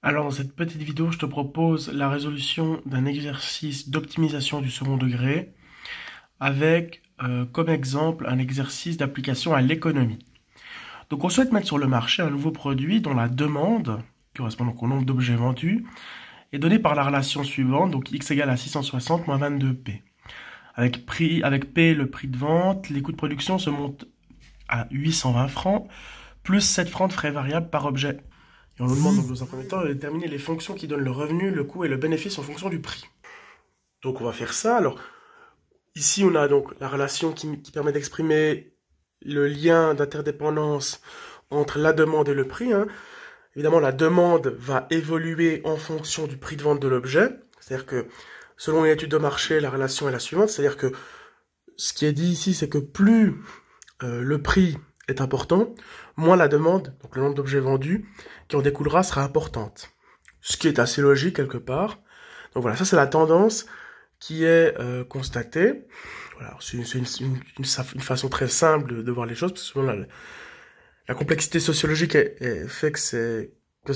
Alors dans cette petite vidéo, je te propose la résolution d'un exercice d'optimisation du second degré avec comme exemple un exercice d'application à l'économie. Donc on souhaite mettre sur le marché un nouveau produit dont la demande, correspond donc au nombre d'objets vendus, est donnée par la relation suivante, donc x égale à 660 moins 22p. Avec P, le prix de vente, les coûts de production se montent à 820 francs, plus 7 francs de frais variables par objet. Et on nous demande donc dans un premier temps de déterminer les fonctions qui donnent le revenu, le coût et le bénéfice en fonction du prix. Donc on va faire ça. Alors ici on a donc la relation qui permet d'exprimer le lien d'interdépendance entre la demande et le prix. Évidemment la demande va évoluer en fonction du prix de vente de l'objet. C'est-à-dire que selon une étude de marché, la relation est la suivante. C'est-à-dire que ce qui est dit ici, c'est que plus le prix est important, moins la demande, donc le nombre d'objets vendus, qui en découlera sera importante. Ce qui est assez logique quelque part. Donc voilà, ça c'est la tendance qui est constatée. Voilà, c'est une façon très simple de voir les choses, parce que souvent la complexité sociologique fait que c'est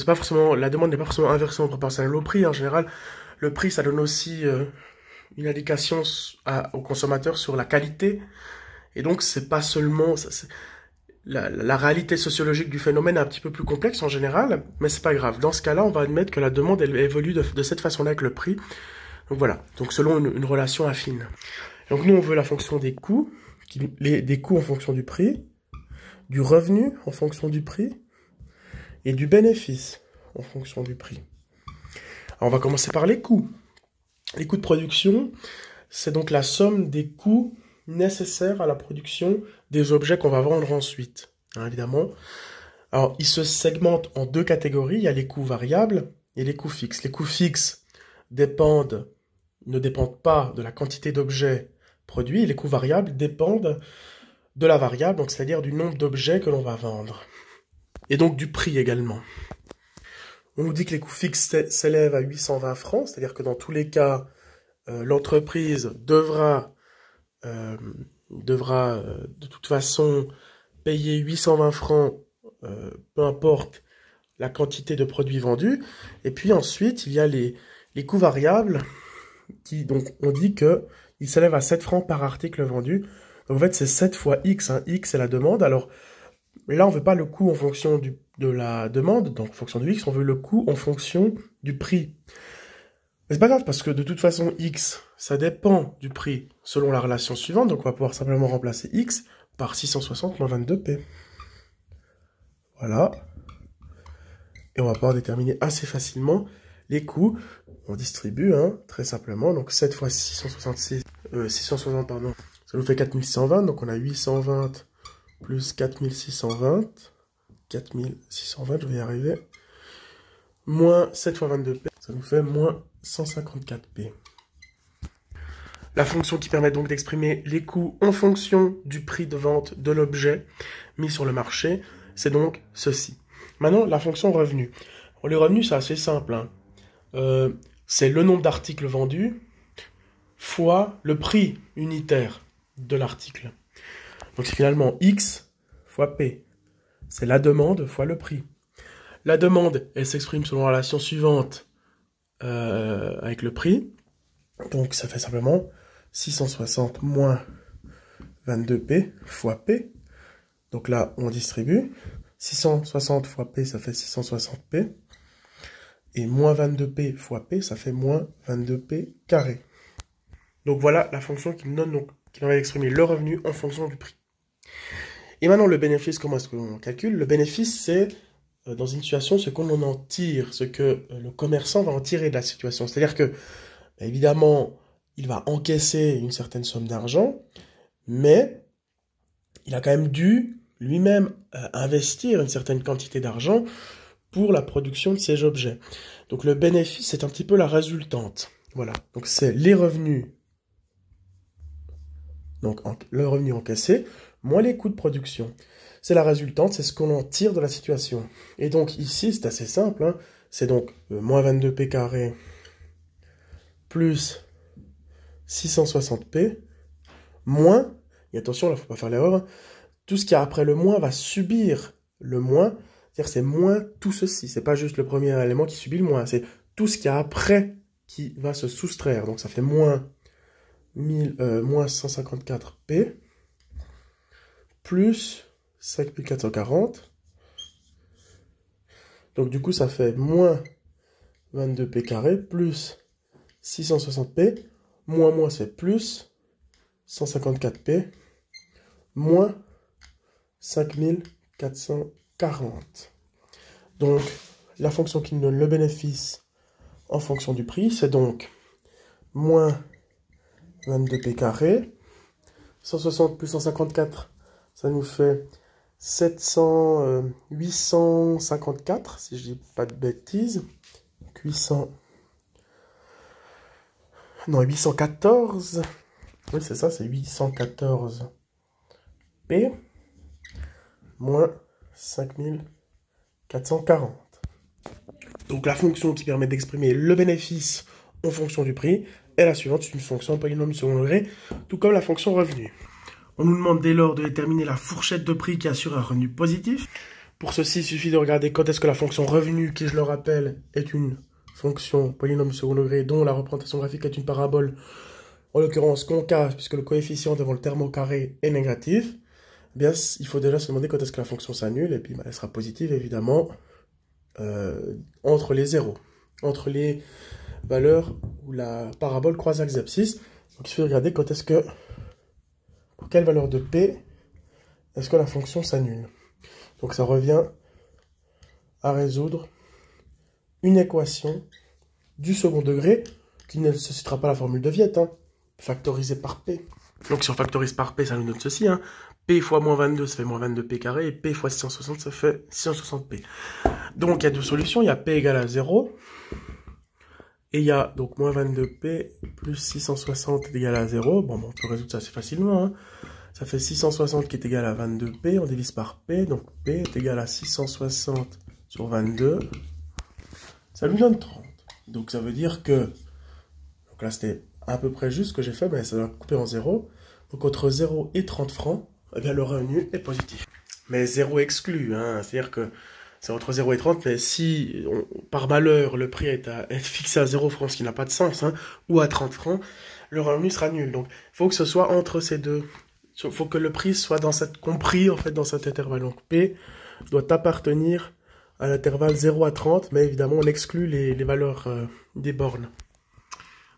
pas forcément, la demande n'est pas forcément inversement proportionnelle au prix. En général, le prix, ça donne aussi une indication au consommateur sur la qualité. Et donc, c'est pas seulement, la réalité sociologique du phénomène est un petit peu plus complexe en général, mais c'est pas grave. Dans ce cas-là, on va admettre que la demande elle évolue de cette façon-là avec le prix. Donc voilà, donc selon une relation affine. Donc nous, on veut la fonction des coûts, des coûts en fonction du prix, du revenu en fonction du prix, et du bénéfice en fonction du prix. Alors on va commencer par les coûts. Les coûts de production, c'est donc la somme des coûts nécessaires à la production des objets qu'on va vendre ensuite, évidemment. Alors, ils se segmentent en deux catégories. Il y a les coûts variables et les coûts fixes. Les coûts fixes ne dépendent pas de la quantité d'objets produits. Et les coûts variables dépendent de la variable, donc c'est-à-dire du nombre d'objets que l'on va vendre. Et donc du prix également. On nous dit que les coûts fixes s'élèvent à 820 francs, c'est-à-dire que dans tous les cas, l'entreprise devra de toute façon payer 820 francs, peu importe la quantité de produits vendus. Et puis ensuite, il y a les coûts variables qui, donc, on dit que ils s'élèvent à 7 francs par article vendu. Donc, en fait, c'est 7 fois X. X, c'est la demande. Alors, là, on veut pas le coût en fonction de la demande, donc en fonction du X, on veut le coût en fonction du prix. Mais c'est pas grave, parce que de toute façon, X, ça dépend du prix selon la relation suivante, donc on va pouvoir simplement remplacer X par 660 moins 22P. Voilà. Et on va pouvoir déterminer assez facilement les coûts. On distribue, très simplement. Donc 7 fois 660, pardon, ça nous fait 4620, donc on a 820 plus 4620. 4620, je vais y arriver. Moins 7 fois 22P, ça nous fait moins 154P. La fonction qui permet donc d'exprimer les coûts en fonction du prix de vente de l'objet mis sur le marché, c'est donc ceci. Maintenant, la fonction revenu. Pour les revenus, c'est assez simple. C'est le nombre d'articles vendus fois le prix unitaire de l'article. Donc c'est finalement X fois P. C'est la demande fois le prix. La demande, elle s'exprime selon la relation suivante avec le prix. Donc ça fait simplement 660 moins 22P fois P. Donc là, on distribue. 660 fois P, ça fait 660P. Et moins 22P fois P, ça fait moins 22P carré. Donc voilà la fonction qui nous donne, donc, qui va exprimer le revenu en fonction du prix. Et maintenant, le bénéfice, comment est-ce qu'on calcule? Le bénéfice, c'est, dans une situation, ce qu'on en tire, ce que le commerçant va en tirer de la situation. C'est-à-dire que, évidemment, il va encaisser une certaine somme d'argent, mais il a quand même dû lui-même investir une certaine quantité d'argent pour la production de ces objets. Donc le bénéfice, c'est un petit peu la résultante. Voilà, donc c'est les revenus, donc le revenu encaissé, moins les coûts de production. C'est la résultante, c'est ce qu'on en tire de la situation. Et donc ici, c'est assez simple, c'est donc moins 22P carré plus 660P, moins, et attention, là, faut pas faire l'erreur, tout ce qui est après le moins va subir le moins, C'est-à-dire c'est moins tout ceci. C'est pas juste le premier élément qui subit le moins. C'est tout ce qu'il y a après qui va se soustraire. Donc ça fait moins 154p plus 5440. Donc du coup ça fait moins 22p carré plus 660p. Moins c'est plus 154p moins 5440. Donc la fonction qui nous donne le bénéfice en fonction du prix, c'est donc moins 22p carré. 160 plus 154, ça nous fait 854, si je dis pas de bêtises. 814. Oui, c'est ça, c'est 814p moins 5440. Donc la fonction qui permet d'exprimer le bénéfice en fonction du prix est la suivante, c'est une fonction polynôme du second degré, tout comme la fonction revenu. On nous demande dès lors de déterminer la fourchette de prix qui assure un revenu positif. Pour ceci, il suffit de regarder quand est-ce que la fonction revenu, qui je le rappelle, est une fonction polynôme du second degré dont la représentation graphique est une parabole, en l'occurrence concave, puisque le coefficient devant le terme au carré est négatif. Eh bien, il faut déjà se demander quand est-ce que la fonction s'annule, et puis elle sera positive évidemment entre les zéros, entre les valeurs où la parabole croise l'axe d'abscisse. Donc il faut regarder quand est-ce que, pour quelle valeur de p est-ce que la fonction s'annule. Donc ça revient à résoudre une équation du second degré qui ne nécessitera pas la formule de Viette, factorisée par p. Donc si on factorise par p, ça nous donne ceci, p fois moins 22, ça fait moins 22p carré, et p fois 660, ça fait 660p. Donc il y a deux solutions, il y a p égale à 0, et il y a donc moins 22p plus 660 égale à 0. Bon, on peut résoudre ça assez facilement, Ça fait 660 qui est égal à 22p, on divise par p, donc p est égal à 660 sur 22, ça nous donne 30. Donc ça veut dire que, donc là c'était à peu près juste ce que j'ai fait, mais ça doit couper en 0. Donc entre 0 et 30 francs, eh bien le revenu est positif. Mais 0 exclu, c'est-à-dire que c'est entre 0 et 30, mais si par malheur le prix est fixé à 0 francs, ce qui n'a pas de sens, ou à 30 francs, le revenu sera nul. Donc il faut que ce soit entre ces deux. Il faut que le prix soit compris en fait dans cet intervalle. Donc P doit appartenir à l'intervalle 0 à 30, mais évidemment on exclut les valeurs des bornes.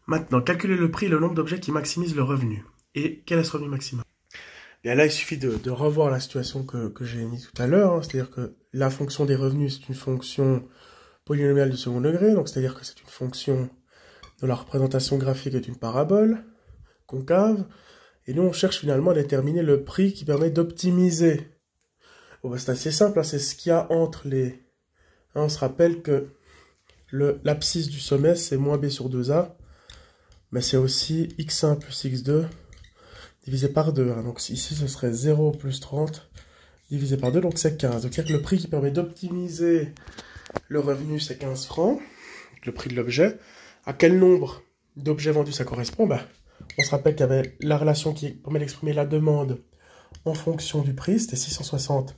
Maintenant, calculer le prix et le nombre d'objets qui maximisent le revenu. Et quel est ce revenu maximum? Et là, il suffit de revoir la situation que j'ai mise tout à l'heure, c'est-à-dire que la fonction des revenus, c'est une fonction polynomiale du second degré, donc c'est-à-dire que c'est une fonction dont la représentation graphique est une parabole concave, et nous on cherche finalement à déterminer le prix qui permet d'optimiser. Bon, c'est assez simple, c'est ce qu'il y a entre les... on se rappelle que l'abscisse du sommet, c'est moins b sur 2a, mais c'est aussi x1 plus x2 divisé par 2. Donc ici, ce serait 0 plus 30 divisé par 2, donc c'est 15. Donc c'est-à-dire que le prix qui permet d'optimiser le revenu, c'est 15 francs, le prix de l'objet. À quel nombre d'objets vendus ça correspond? On se rappelle qu'il y avait la relation qui permet d'exprimer la demande en fonction du prix, c'était 660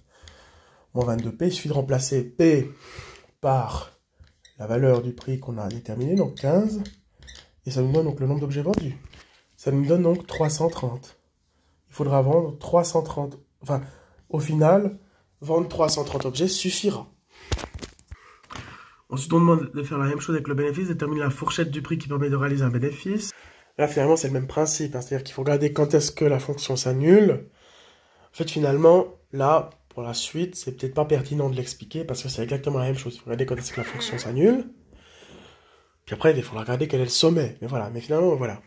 moins 22p. Il suffit de remplacer p par la valeur du prix qu'on a déterminé, donc 15, et ça nous donne donc le nombre d'objets vendus. Ça nous donne donc 330. Il faudra vendre 330. Enfin, au final, vendre 330 objets suffira. Ensuite, on demande de faire la même chose avec le bénéfice, déterminer la fourchette du prix qui permet de réaliser un bénéfice. Là, finalement, c'est le même principe. C'est-à-dire qu'il faut regarder quand est-ce que la fonction s'annule. En fait, finalement, là, pour la suite, c'est peut-être pas pertinent de l'expliquer parce que c'est exactement la même chose. Il faut regarder quand est-ce que la fonction s'annule. Puis après, il faudra regarder quel est le sommet. Mais voilà, mais finalement, voilà.